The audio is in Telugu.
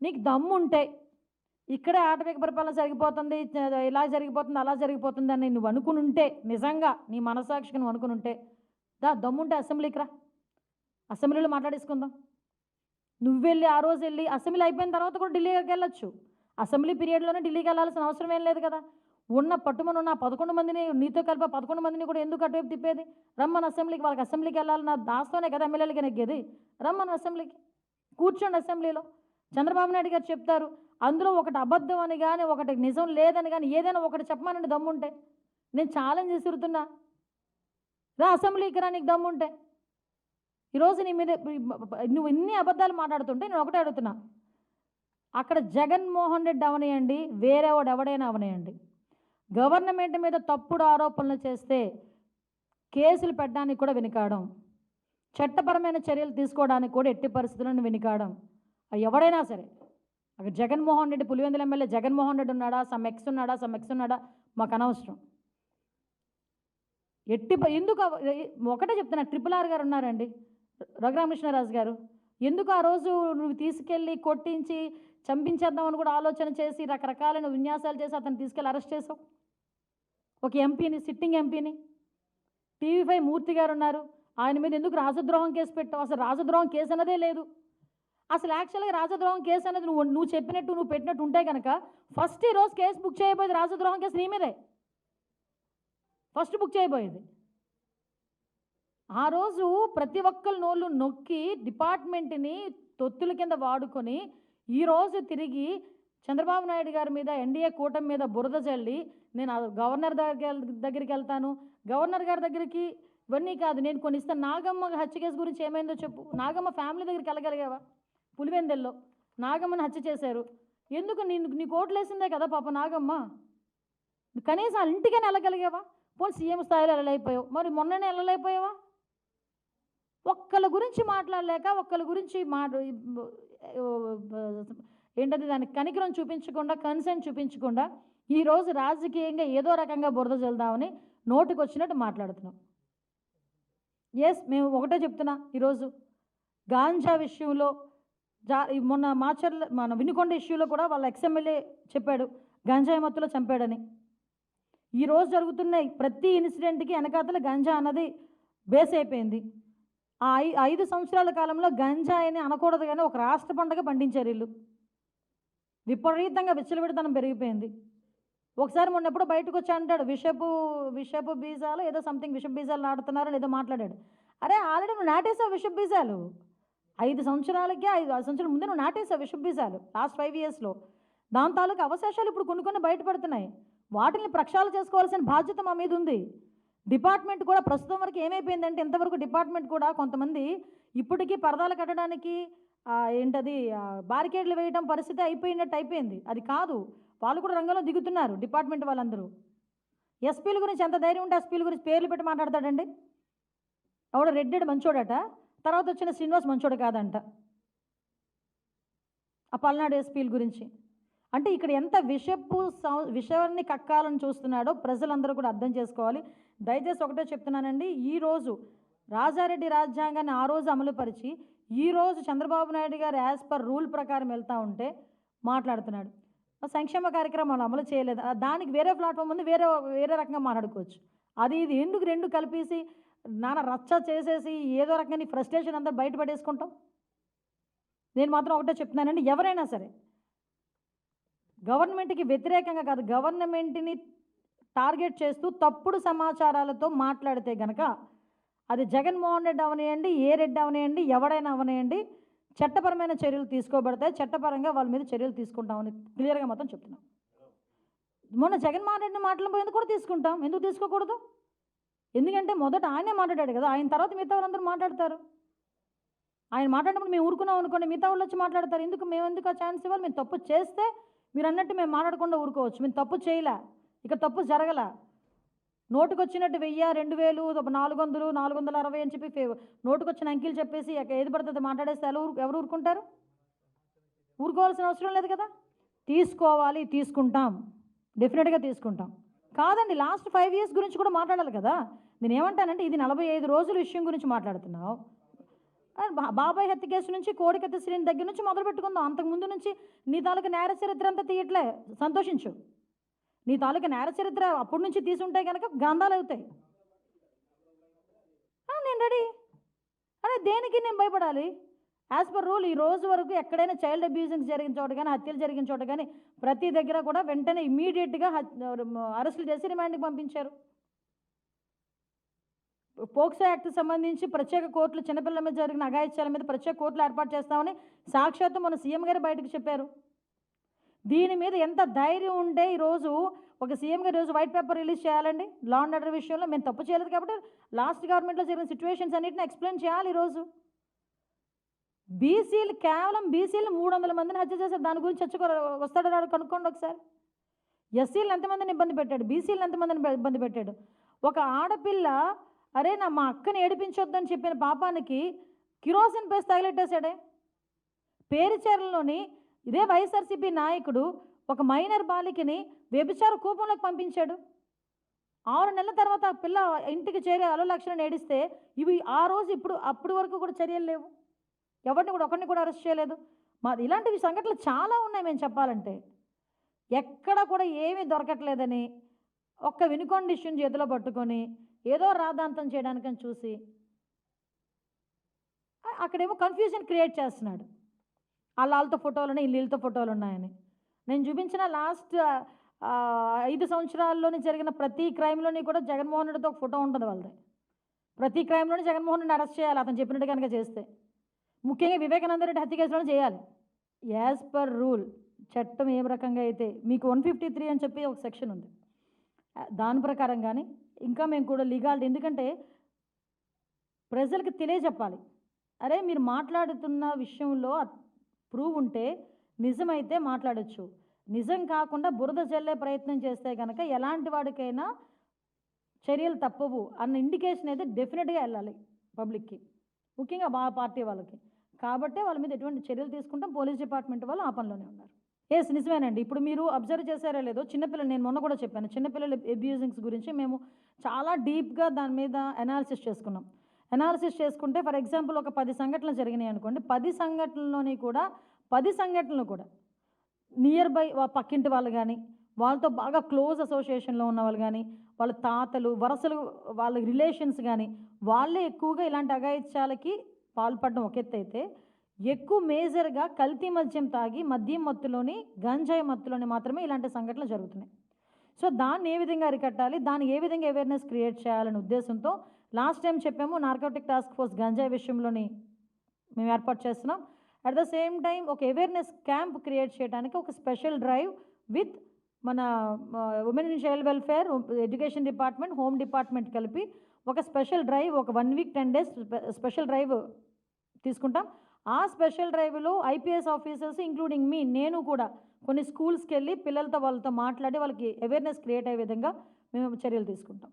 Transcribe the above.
నీకు దమ్ముంటే ఇక్కడే ఆటవిక పరిపాలన జరిగిపోతుంది, ఇలా జరిగిపోతుంది, అలా జరిగిపోతుంది అని నువ్వు అనుకునుంటే, నిజంగా నీ మనసాక్షికి నువ్వు అనుకునుంటే, దమ్ముంటే అసెంబ్లీకి రా, అసెంబ్లీలో మాట్లాడేసుకుందాం. నువ్వెళ్ళి ఆ రోజు వెళ్ళి అసెంబ్లీ అయిపోయిన తర్వాత కూడా ఢిల్లీకి వెళ్ళొచ్చు. అసెంబ్లీ పీరియడ్లోనే ఢిల్లీకి వెళ్ళాల్సిన అవసరం ఏం లేదు కదా. ఉన్న పట్టుమని ఉన్న 11 మందిని, నీతో కలిపి 11 మందిని కూడా ఎందుకు అటువైపు తిప్పేది? రమ్మని అసెంబ్లీకి, వాళ్ళకి అసెంబ్లీకి వెళ్ళాలన్న దాస్తోనే కదా ఎమ్మెల్యేలకి నెగ్గేది. రమ్మని అసెంబ్లీకి, కూర్చోండి అసెంబ్లీలో. చంద్రబాబు నాయుడు గారు చెప్తారు, అందులో ఒకటి అబద్ధం అని కానీ, ఒకటి నిజం లేదని కానీ, ఏదైనా ఒకటి చెప్పమానండి దమ్ముంటే. నేను ఛాలెంజ్ విసురుతున్నా, రా అసెంబ్లీకి రా నీకు దమ్ముంటే. ఈరోజు నీ మీద నువ్వు ఇన్ని అబద్ధాలు మాట్లాడుతుంటే నేను ఒకటే అడుగుతున్నా, అక్కడ జగన్మోహన్ రెడ్డి అవనేయండి, వేరేవాడు ఎవడైనా అవనేయండి, గవర్నమెంట్ మీద తప్పుడు ఆరోపణలు చేస్తే కేసులు పెట్టడానికి కూడా వెనుకాడం, చట్టపరమైన చర్యలు తీసుకోవడానికి కూడా ఎట్టి పరిస్థితులను వెనుకాడం. ఎవడైనా సరే, అక్కడ జగన్మోహన్ రెడ్డి, పులివెందుల ఎమ్మెల్యే జగన్మోహన్ రెడ్డి ఉన్నాడా, సమ్ ఎక్స్ ఉన్నాడా మాకు అనవసరం. ఎందుకు ఒకటే చెప్తున్నా, RRR గారు ఉన్నారండి, రఘురామకృష్ణరాజు గారు, ఎందుకు ఆ రోజు నువ్వు తీసుకెళ్ళి కొట్టించి చంపించేద్దామని కూడా ఆలోచన చేసి రకరకాలైన విన్యాసాలు చేసి అతను తీసుకెళ్ళి అరెస్ట్ చేసావు? ఒక ఎంపీని, సిట్టింగ్ ఎంపీని. TV5 మూర్తి గారు ఉన్నారు, ఆయన మీద ఎందుకు రాజద్రోహం కేసు పెట్టావు? అసలు రాజద్రోహం కేసు అన్నదే లేదు. అసలు యాక్చువల్గా రాజద్రోహం కేసు అనేది నువ్వు చెప్పినట్టు, నువ్వు పెట్టినట్టు ఉంటే కనుక ఫస్ట్ ఈరోజు కేసు బుక్ చేయబోయేది, రాజద్రోహం కేసు నీ మీదే ఫస్ట్ బుక్ చేయబోయేది. ఆ రోజు ప్రతి ఒక్కరి నోళ్ళు నొక్కి డిపార్ట్మెంట్ని తొత్తుల కింద వాడుకొని ఈరోజు తిరిగి చంద్రబాబు నాయుడు గారి మీద, NDA కూటమి మీద బురద జల్లి, నేను గవర్నర్ దగ్గరికి వెళ్తాను, గవర్నర్ గారి దగ్గరికి ఇవన్నీ కాదు, నేను కొన్ని ఇస్తాను. నాగమ్మ హత్య కేసు గురించి ఏమైందో చెప్పు. నాగమ్మ ఫ్యామిలీ దగ్గరికి వెళ్ళగలిగావా? పులివెందెల్లో నాగమ్మని హత్య చేశారు, ఎందుకు? నీ కోట్లు వేసిందే కదా పాప నాగమ్మ, కనీసం వాళ్ళ ఇంటికైనా వెళ్ళగలిగావా? పోనీ సీఎం స్థాయిలో వెళ్ళలేకపోయావు, మరి మొన్ననే వెళ్ళలేకపోయావా? ఒక్కళ్ళ గురించి మాట్లాడలేక, ఒక్కళ్ళ గురించి ఏంటది, దానికి కనికరం చూపించకుండా, కన్సర్న్ చూపించకుండా ఈరోజు రాజకీయంగా ఏదో రకంగా బురద చల్దామని నోటికి వచ్చినట్టు మాట్లాడుతున్నాం. మేము ఒకటే చెప్తున్నా, ఈరోజు గాంజా విషయంలో మొన్న మన వినుకొండ ఇష్యూలో కూడా వాళ్ళ ఎక్స్ఎమ్మెల్యే చెప్పాడు గంజాయి మత్తులో చంపాడని. ఈరోజు జరుగుతున్న ప్రతి ఇన్సిడెంట్కి వెనకాతల గంజా అన్నది బేస్ అయిపోయింది. ఆ 5 సంవత్సరాల కాలంలో గంజాయిని అనకూడదు కానీ ఒక రాష్ట్ర పండుగ పండించారు వీళ్ళు. విపరీతంగా విచ్చలవిడితనం పెరిగిపోయింది. ఒకసారి మొన్న ఎప్పుడో బయటకు వచ్చి అంటాడు, విషపు బీజాలు ఏదో సంథింగ్, విషపు బీజాలు నాటుతున్నారని ఏదో మాట్లాడాడు. అరే ఆల్రెడీ నువ్వు నాటేసావు విషపు బీజాలు. 5 సంవత్సరాలకి 5 సంవత్సరాల ముందే నువ్వు నాటేసావు విషపు బీజాలు లాస్ట్ 5 ఇయర్స్లో. దాని తాలూకు అవశేషాలు ఇప్పుడు కొన్ని బయటపడుతున్నాయి. వాటిని ప్రక్షాళన చేసుకోవాల్సిన బాధ్యత మా మీద ఉంది. డిపార్ట్మెంట్ కూడా ప్రస్తుతం వరకు ఏమైపోయిందంటే, ఇంతవరకు డిపార్ట్మెంట్ కూడా కొంతమంది ఇప్పటికీ పరదాలు కట్టడానికి బారికేడ్లు వేయడం పరిస్థితి అయిపోయింది. అది కాదు, వాళ్ళు కూడా రంగంలో దిగుతున్నారు డిపార్ట్మెంట్ వాళ్ళందరూ. ఎస్పీల గురించి ఎంత ధైర్యం ఉంటే ఎస్పీల గురించి పేర్లు పెట్టి మాట్లాడతాడండి. ఆవిడ రెడ్డి మంచోడట, తర్వాత వచ్చిన శ్రీనివాస్ మంచోడు కాదంట ఆ పల్నాడు ఎస్పీల గురించి. అంటే ఇక్కడ ఎంత విషయాన్ని కక్కాలని చూస్తున్నాడో ప్రజలందరూ కూడా అర్థం చేసుకోవాలి. దయచేసి ఒకటే చెప్తున్నానండి, ఈరోజు రాజారెడ్డి రాజ్యాంగాన్ని ఆ రోజు అమలుపరిచి ఈరోజు చంద్రబాబు నాయుడు గారు యాజ్ పర్ రూల్ ప్రకారం వెళ్తూ ఉంటే మాట్లాడుతున్నాడు. సంక్షేమ కార్యక్రమాలు అమలు చేయలేదు, దానికి వేరే ప్లాట్ఫామ్ ఉంది, వేరే రకంగా మాట్లాడుకోవచ్చు. ఇది ఎందుకు రెండు కలిపేసి నాన్న రచ్చ చేసేసి ఏదో రకంగా ఫ్రస్ట్రేషన్ అంతా బయటపడేసుకుంటాం? నేను మాత్రం ఒకటే చెప్తున్నానండి, ఎవరైనా సరే గవర్నమెంట్కి వ్యతిరేకంగా కాదు, గవర్నమెంట్ని టార్గెట్ చేస్తూ తప్పుడు సమాచారాలతో మాట్లాడితే కనుక అది జగన్మోహన్ రెడ్డి అవనేయండి, ఏ రెడ్డి అవనేయండి, ఎవడైనా అవనేయండి, చట్టపరమైన చర్యలు తీసుకోబడతాయి. చట్టపరంగా వాళ్ళ మీద చర్యలు తీసుకుంటామని క్లియర్గా మాత్రం చెప్తున్నాం. మొన్న జగన్మోహన్ రెడ్డిని మాట్లాడిపోయింది కూడా తీసుకుంటాం, ఎందుకు తీసుకోకూడదు? ఎందుకంటే మొదట ఆయనే మాట్లాడాడు కదా, ఆయన తర్వాత మిగతా వాళ్ళందరూ మాట్లాడతారు. ఆయన మాట్లాడినప్పుడు మేము ఊరుకున్నాం అనుకోండి, మిగతా వాళ్ళు వచ్చి మాట్లాడతారు. మేము ఎందుకు ఆ ఛాన్స్ ఇవ్వాలి? మేము తప్పు చేస్తే మీరు అన్నట్టు మేము మాట్లాడకుండా ఊరుకోవచ్చు. మేము తప్పు చేయలే, ఇక తప్పు జరగల. నోటుకొచ్చినట్టు 1000, 2000, 400, 460 అని చెప్పి నోటుకొచ్చిన అంకీలు చెప్పేసి ఏది పడుతుంది మాట్లాడేస్తే ఎవరు ఊరుకుంటారు? ఊరుకోవాల్సిన అవసరం లేదు కదా. తీసుకోవాలి, తీసుకుంటాం, డెఫినెట్గా తీసుకుంటాం. కాదండి, లాస్ట్ 5 ఇయర్స్ గురించి కూడా మాట్లాడాలి కదా. నేను ఏమంటానంటే, ఇది 45 రోజుల విషయం గురించి మాట్లాడుతున్నావు. బాబాయ్ హత్య కేసు నుంచి కోడికత్తి శ్రీని దగ్గర నుంచి మొదలు పెట్టుకుందాం. అంతకుముందు నుంచి నీ తాలూకా నేర చరిత్ర అంతా తీయట్లే, సంతోషించు. నీ తాలూకా నేర చరిత్ర అప్పటి నుంచి తీసుంటే కనుక గ్రంథాలు అవుతాయి. నేను రెడీ. అరే దేనికి నేను భయపడాలి? యాజ్ పర్ రూల్ ఈ రోజు వరకు ఎక్కడైనా చైల్డ్ అబ్యూజింగ్ జరిగిన చోట కానీ, హత్యలు జరిగిన చోట కానీ ప్రతి దగ్గర కూడా వెంటనే ఇమీడియట్గా అరెస్టులు చేసి రిమాండ్కి పంపించారు. పోక్సో యాక్ట్ సంబంధించి ప్రత్యేక కోర్టులు చిన్నపిల్లల మీద జరిగిన అఘాయిత్యాల మీద ప్రత్యేక కోర్టులు ఏర్పాటు చేస్తామని సాక్షాత్తు మన సీఎం గారు బయటకు చెప్పారు. దీని మీద ఎంత ధైర్యం ఉంటే ఈరోజు ఒక సీఎం గారు ఈరోజు వైట్ పేపర్ రిలీజ్ చేయాలండి. లా అండ్ ఆర్డర్ విషయంలో మేము తప్పు చేయలేదు కాబట్టి లాస్ట్ గవర్నమెంట్లో జరిగిన సిచ్యువేషన్స్ అన్నింటిని ఎక్స్ప్లెయిన్ చేయాలి. ఈరోజు బీసీలు కేవలం 300 మందిని హత్య చేశారు. దాని గురించి వస్తాడో రాడు కనుక్కోండి ఒకసారి. ఎస్సీలు ఎంతమందిని ఇబ్బంది పెట్టాడు, బీసీలు ఎంతమందిని ఇబ్బంది పెట్టాడు. ఒక ఆడపిల్ల అరే మా అక్కని ఏడిపించొద్దని చెప్పిన పాపానికి కిరోసిన్ పేసి తగిలెట్టేశాడే. పేరుచేరలోని ఇదే వైఎస్ఆర్సీపీ నాయకుడు ఒక మైనర్ బాలికని వ్యభిచార కూపంలోకి పంపించాడు. 6 నెలల తర్వాత ఆ పిల్ల ఇంటికి చేరే అలోలక్షణం ఏడిస్తే ఇవి ఆ రోజు అప్పుడు వరకు కూడా చర్యలు లేవు. ఒకరిని కూడా అరెస్ట్ చేయలేదు. ఇలాంటివి సంఘటనలు చాలా ఉన్నాయి. మేము చెప్పాలంటే ఎక్కడ కూడా ఏమీ దొరకట్లేదని ఒక్క వినుకొండ ఇష్యూని చేతిలో పట్టుకొని ఏదో రాద్ధాంతం చేయడానికని చూసి అక్కడేమో కన్ఫ్యూజన్ క్రియేట్ చేస్తున్నాడు. వాళ్ళతో ఫోటోలు ఉన్నాయి, వీళ్ళతో ఫోటోలు ఉన్నాయని. నేను చూపించిన లాస్ట్ 5 సంవత్సరాల్లోని జరిగిన ప్రతి క్రైమ్లోని కూడా జగన్మోహన్ రెడ్డితో ఒక ఫోటో ఉంటుంది వాళ్ళది. ప్రతి క్రైమ్లోని జగన్మోహన్ రెడ్డిని అరెస్ట్ చేయాలి అతను చెప్పినట్టు కనుక చేస్తే. ముఖ్యంగా వివేకానంద రెడ్డి హత్య కేసులోనే చేయాలి. యాజ్ పర్ రూల్ చట్టం ఏ రకంగా అయితే మీకు 153 అని చెప్పి ఒక సెక్షన్ ఉంది, దాని ప్రకారం కానీ ఇంకా మేము కూడా లీగాలిటీ, ఎందుకంటే ప్రజలకు తెలియజెప్పాలి. అరే మీరు మాట్లాడుతున్న విషయంలో ప్రూవ్ ఉంటే నిజమైతే మాట్లాడచ్చు, నిజం కాకుండా బురద చల్లే ప్రయత్నం చేస్తే కనుక ఎలాంటి వాడికైనా చర్యలు తప్పవు అన్న ఇండికేషన్ అయితే డెఫినెట్గా వెళ్ళాలి పబ్లిక్కి, ముఖ్యంగా మా పార్టీ వాళ్ళకి. కాబట్టే వాళ్ళ మీద ఎటువంటి చర్యలు తీసుకుంటాం. పోలీస్ డిపార్ట్మెంట్ వాళ్ళు ఆ పనిలోనే ఉన్నారు. ఎస్ నిజమేనండి. ఇప్పుడు మీరు అబ్జర్వ్ చేశారో లేదో, చిన్నపిల్లలు నేను మొన్న కూడా చెప్పాను, చిన్నపిల్లల అబ్యూజింగ్స్ గురించి మేము చాలా డీప్గా దాని మీద అనాలిసిస్ చేసుకున్నాం. అనాలిసిస్ చేసుకుంటే ఫర్ ఎగ్జాంపుల్ ఒక 10 సంఘటనలు జరిగినాయి అనుకోండి, 10 సంఘటనల్లోని కూడా 10 సంఘటనలు కూడా నియర్ బై పక్కింటి వాళ్ళు కానీ, వాళ్ళతో బాగా క్లోజ్ అసోసియేషన్లో ఉన్న వాళ్ళు కానీ, వాళ్ళ తాతలు వరసలు వాళ్ళ రిలేషన్స్ కానీ వాళ్ళే ఎక్కువగా ఇలాంటి అఘాయిత్యాలకి పాల్పడడం ఒక ఎత్తు అయితే, ఎక్కువ మేజర్గా కల్తీ మద్యం తాగి మద్యం మత్తులోని గంజాయి మత్తులోని మాత్రమే ఇలాంటి సంఘటనలు జరుగుతున్నాయి. సో దాన్ని ఏ విధంగా అరికట్టాలి, దాన్ని ఏ విధంగా అవేర్నెస్ క్రియేట్ చేయాలనే ఉద్దేశంతో లాస్ట్ టైం చెప్పాము నార్కోటిక్ టాస్క్ ఫోర్స్ గంజాయి విషయంలోని మేము ఏర్పాటు చేస్తున్నాం. అట్ ద సేమ్ టైం ఒక అవేర్నెస్ క్యాంప్ క్రియేట్ చేయడానికి ఒక స్పెషల్ డ్రైవ్ విత్ మన women and child welfare, education department, home department కలిపి ఒక స్పెషల్ డ్రైవ్, ఒక 1 వీక్ 10 డేస్ స్పెషల్ డ్రైవ్ తీసుకుంటాం. ఆ స్పెషల్ డ్రైవ్లో ఐపీఎస్ ఆఫీసర్స్ ఇంక్లూడింగ్ నేను కూడా కొన్ని స్కూల్స్కి వెళ్ళి పిల్లలతో వాళ్ళతో మాట్లాడి వాళ్ళకి అవేర్నెస్ క్రియేట్ అయ్యే విధంగా మేము చర్యలు తీసుకుంటాం.